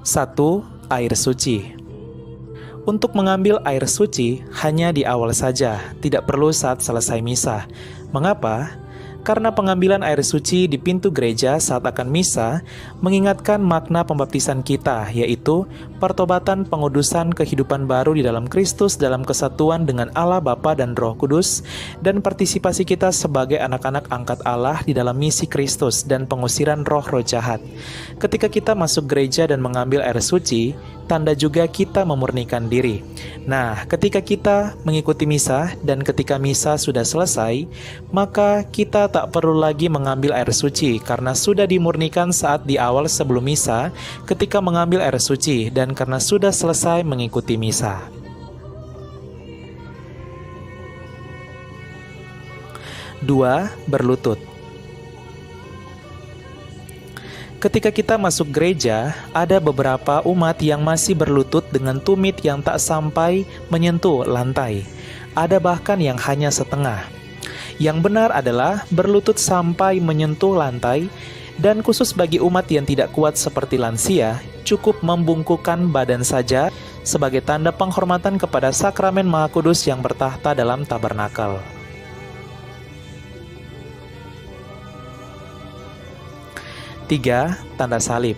1. Air suci. Untuk mengambil air suci hanya di awal saja, tidak perlu saat selesai misa. Mengapa? Karena pengambilan air suci di pintu gereja saat akan misa mengingatkan makna pembaptisan kita, yaitu pertobatan pengudusan kehidupan baru di dalam Kristus dalam kesatuan dengan Allah Bapa dan Roh Kudus, dan partisipasi kita sebagai anak-anak angkat Allah di dalam misi Kristus dan pengusiran roh-roh jahat. Ketika kita masuk gereja dan mengambil air suci, tanda juga kita memurnikan diri. Nah, ketika kita mengikuti misa dan ketika misa sudah selesai, maka kita tak perlu lagi mengambil air suci karena sudah dimurnikan saat di awal sebelum misa ketika mengambil air suci dan karena sudah selesai mengikuti misa. Dua, berlutut. Ketika kita masuk gereja, ada beberapa umat yang masih berlutut dengan tumit yang tak sampai menyentuh lantai. Ada bahkan yang hanya setengah. Yang benar adalah berlutut sampai menyentuh lantai, dan khusus bagi umat yang tidak kuat seperti lansia, cukup membungkukkan badan saja sebagai tanda penghormatan kepada sakramen Maha Kudus yang bertahta dalam tabernakel. 3. Tanda salib.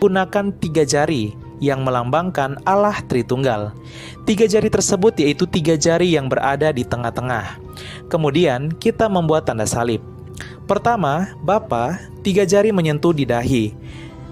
Gunakan 3 jari yang melambangkan Allah Tritunggal. 3 jari tersebut yaitu 3 jari yang berada di tengah-tengah. Kemudian kita membuat tanda salib. Pertama, Bapa, 3 jari menyentuh di dahi.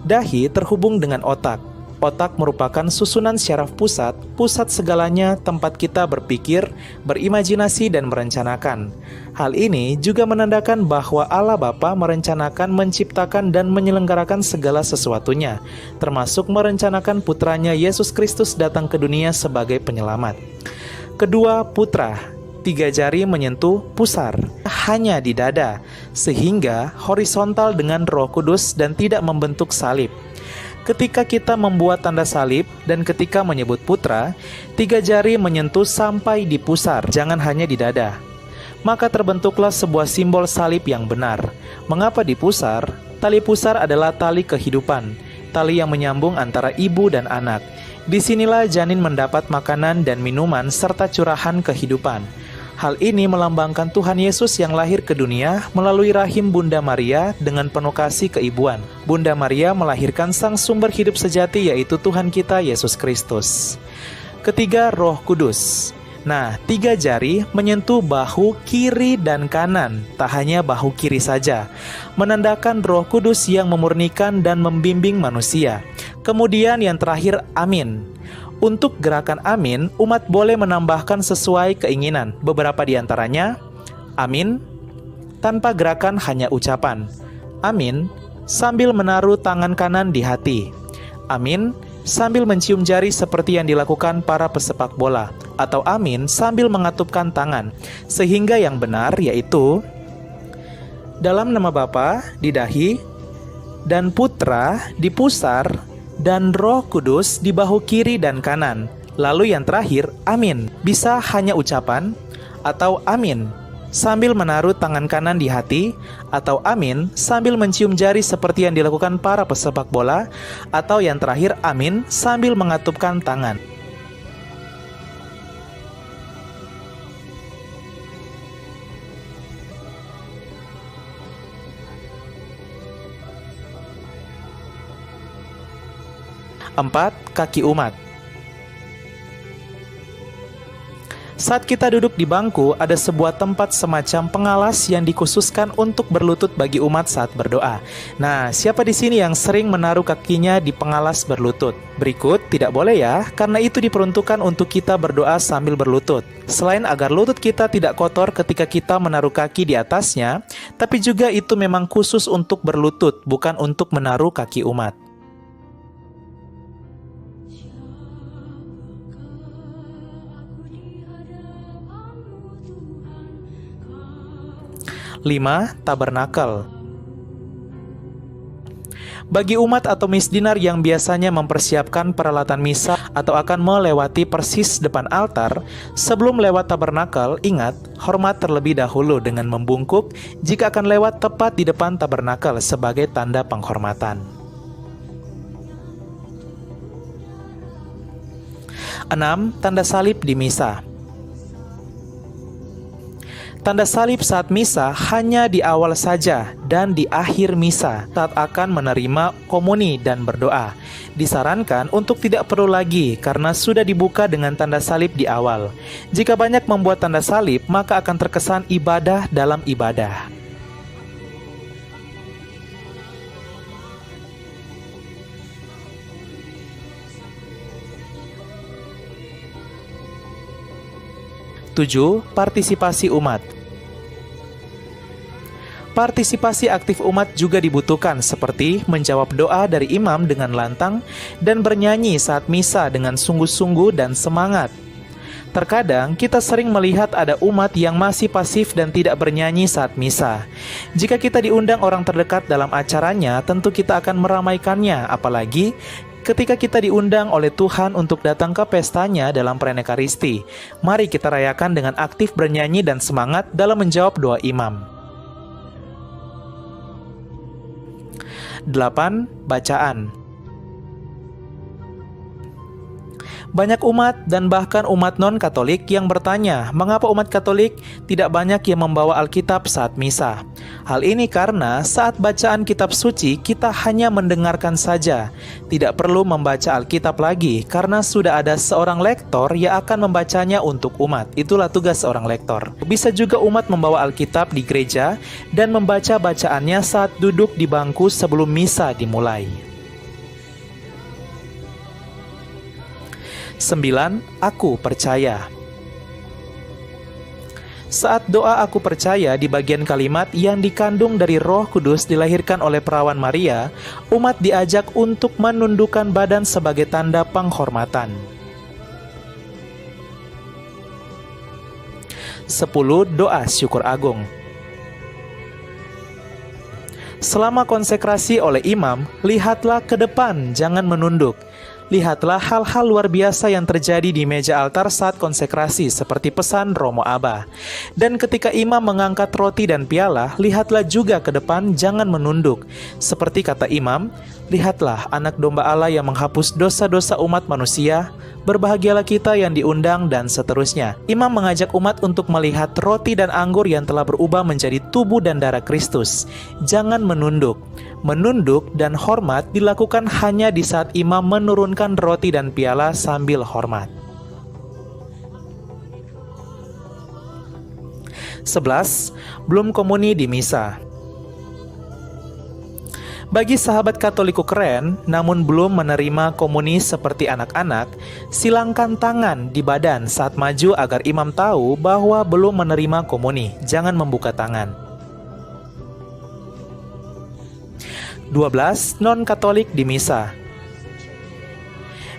Dahi terhubung dengan otak. Otak merupakan susunan syaraf pusat segalanya, tempat kita berpikir, berimajinasi, dan merencanakan. Hal ini juga menandakan bahwa Allah Bapa merencanakan, menciptakan, dan menyelenggarakan segala sesuatunya, termasuk merencanakan putranya Yesus Kristus datang ke dunia sebagai penyelamat. Kedua, Putra, 3 jari menyentuh pusar, hanya di dada, sehingga horizontal dengan Roh Kudus dan tidak membentuk salib. Ketika kita membuat tanda salib dan ketika menyebut Putra, 3 jari menyentuh sampai di pusar, jangan hanya di dada. Maka terbentuklah sebuah simbol salib yang benar. Mengapa di pusar? Tali pusar adalah tali kehidupan, tali yang menyambung antara ibu dan anak. Disinilah janin mendapat makanan dan minuman serta curahan kehidupan. Hal ini melambangkan Tuhan Yesus yang lahir ke dunia melalui rahim Bunda Maria dengan penuh kasih keibuan. Bunda Maria melahirkan sang sumber hidup sejati, yaitu Tuhan kita Yesus Kristus. Ketiga, Roh Kudus. Nah, 3 jari menyentuh bahu kiri dan kanan, tak hanya bahu kiri saja, menandakan Roh Kudus yang memurnikan dan membimbing manusia. Kemudian yang terakhir, amin. Untuk gerakan amin, umat boleh menambahkan sesuai keinginan. Beberapa di antaranya, amin, tanpa gerakan hanya ucapan. Amin, sambil menaruh tangan kanan di hati. Amin, sambil mencium jari seperti yang dilakukan para pesepak bola. Atau amin, sambil mengatupkan tangan. Sehingga yang benar yaitu, dalam nama Bapa di dahi, dan Putra di pusar, dan Roh Kudus di bahu kiri dan kanan. Lalu yang terakhir, amin. Bisa hanya ucapan, atau amin sambil menaruh tangan kanan di hati, atau amin sambil mencium jari seperti yang dilakukan para pesepak bola, atau yang terakhir, amin sambil mengatupkan tangan. Empat, kaki umat. Saat kita duduk di bangku, ada sebuah tempat semacam pengalas yang dikhususkan untuk berlutut bagi umat saat berdoa. Nah, siapa di sini yang sering menaruh kakinya di pengalas berlutut? Berikut tidak boleh ya, karena itu diperuntukkan untuk kita berdoa sambil berlutut. Selain agar lutut kita tidak kotor ketika kita menaruh kaki di atasnya, tapi juga itu memang khusus untuk berlutut, bukan untuk menaruh kaki umat. 5. Tabernakel. Bagi umat atau misdinar yang biasanya mempersiapkan peralatan misa atau akan melewati persis depan altar, sebelum lewat tabernakel, ingat, hormat terlebih dahulu dengan membungkuk jika akan lewat tepat di depan tabernakel sebagai tanda penghormatan. 6. Tanda salib di misa. Tanda salib saat misa hanya di awal saja dan di akhir misa saat akan menerima komuni dan berdoa. Disarankan untuk tidak perlu lagi karena sudah dibuka dengan tanda salib di awal. Jika banyak membuat tanda salib, maka akan terkesan ibadah dalam ibadah. Tujuh, partisipasi umat. Partisipasi aktif umat juga dibutuhkan, seperti menjawab doa dari imam dengan lantang dan bernyanyi saat misa dengan sungguh-sungguh dan semangat. Terkadang kita sering melihat ada umat yang masih pasif dan tidak bernyanyi saat misa. Jika kita diundang orang terdekat dalam acaranya, tentu kita akan meramaikannya, apalagi ketika kita diundang oleh Tuhan untuk datang ke pestanya dalam perayaan Ekaristi. Mari kita rayakan dengan aktif bernyanyi dan semangat dalam menjawab doa imam. 8. Bacaan. Banyak umat dan bahkan umat non-Katolik yang bertanya, mengapa umat Katolik tidak banyak yang membawa Alkitab saat misa? Hal ini karena saat bacaan kitab suci kita hanya mendengarkan saja, tidak perlu membaca Alkitab lagi karena sudah ada seorang lektor yang akan membacanya untuk umat. Itulah tugas seorang lektor. Bisa juga umat membawa Alkitab di gereja dan membaca bacaannya saat duduk di bangku sebelum misa dimulai. 9. Aku percaya. Saat doa aku percaya di bagian kalimat yang dikandung dari Roh Kudus dilahirkan oleh perawan Maria, umat diajak untuk menundukkan badan sebagai tanda penghormatan. 10. Doa syukur agung. Selama konsekrasi oleh imam, lihatlah ke depan, jangan menunduk. Lihatlah hal-hal luar biasa yang terjadi di meja altar saat konsekrasi, seperti pesan Romo Aba. Dan ketika imam mengangkat roti dan piala, lihatlah juga ke depan, jangan menunduk. Seperti kata imam, lihatlah anak domba Allah yang menghapus dosa-dosa umat manusia, berbahagialah kita yang diundang, dan seterusnya. Imam mengajak umat untuk melihat roti dan anggur yang telah berubah menjadi tubuh dan darah Kristus. Jangan menunduk. Menunduk dan hormat dilakukan hanya di saat imam menurunkan roti dan piala sambil hormat. 11. Belum komuni di misa. Bagi sahabat Katolik keren, namun belum menerima komuni seperti anak-anak, silangkan tangan di badan saat maju agar imam tahu bahwa belum menerima komuni. Jangan membuka tangan. 12. Non-Katolik di misa.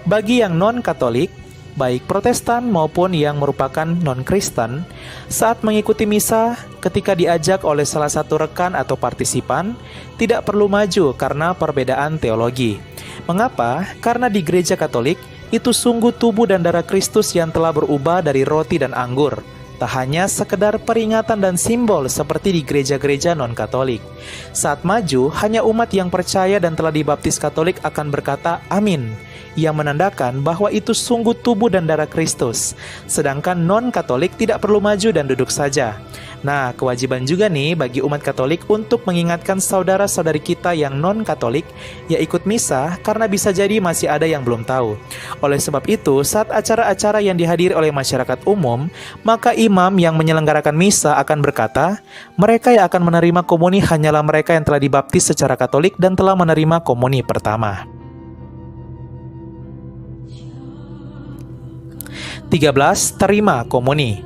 Bagi yang non-Katolik, baik Protestan maupun yang merupakan non-Kristen, saat mengikuti misa, ketika diajak oleh salah satu rekan atau partisipan, tidak perlu maju karena perbedaan teologi. Mengapa? Karena di gereja Katolik, itu sungguh tubuh dan darah Kristus yang telah berubah dari roti dan anggur. Tak hanya sekedar peringatan dan simbol seperti di gereja-gereja non-Katolik. Saat maju, hanya umat yang percaya dan telah dibaptis Katolik akan berkata amin, yang menandakan bahwa itu sungguh tubuh dan darah Kristus. Sedangkan non-Katolik tidak perlu maju dan duduk saja. Nah, kewajiban juga nih bagi umat Katolik untuk mengingatkan saudara-saudari kita yang non-Katolik ya ikut misa, karena bisa jadi masih ada yang belum tahu. Oleh sebab itu, saat acara-acara yang dihadiri oleh masyarakat umum, maka imam yang menyelenggarakan misa akan berkata, mereka yang akan menerima komuni hanyalah mereka yang telah dibaptis secara Katolik dan telah menerima komuni pertama. 13. Terima komuni.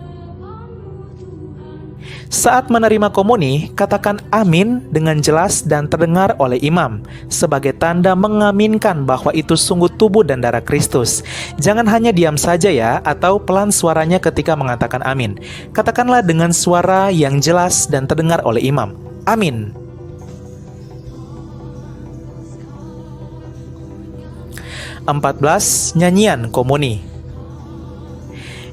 Saat menerima komuni, katakan amin dengan jelas dan terdengar oleh imam, sebagai tanda mengaminkan bahwa itu sungguh tubuh dan darah Kristus. Jangan hanya diam saja ya, atau pelan suaranya ketika mengatakan amin. Katakanlah dengan suara yang jelas dan terdengar oleh imam. Amin. 14. Nyanyian komuni.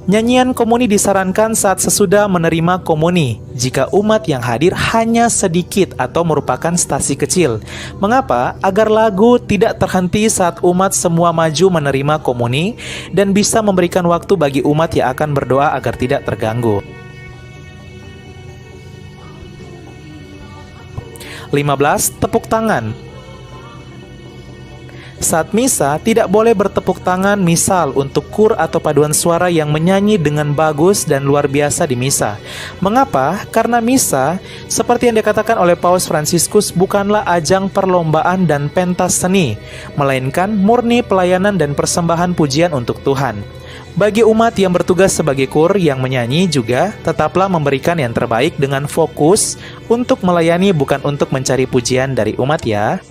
Nyanyian komuni disarankan saat sesudah menerima komuni, jika umat yang hadir hanya sedikit atau merupakan stasi kecil. Mengapa? Agar lagu tidak terhenti saat umat semua maju menerima komuni dan bisa memberikan waktu bagi umat yang akan berdoa agar tidak terganggu. 15. Tepuk tangan. Saat misa, tidak boleh bertepuk tangan misal untuk kur atau paduan suara yang menyanyi dengan bagus dan luar biasa di misa. Mengapa? Karena misa, seperti yang dikatakan oleh Paus Fransiskus, bukanlah ajang perlombaan dan pentas seni, melainkan murni pelayanan dan persembahan pujian untuk Tuhan. Bagi umat yang bertugas sebagai kur yang menyanyi juga, tetaplah memberikan yang terbaik dengan fokus untuk melayani bukan untuk mencari pujian dari umat ya.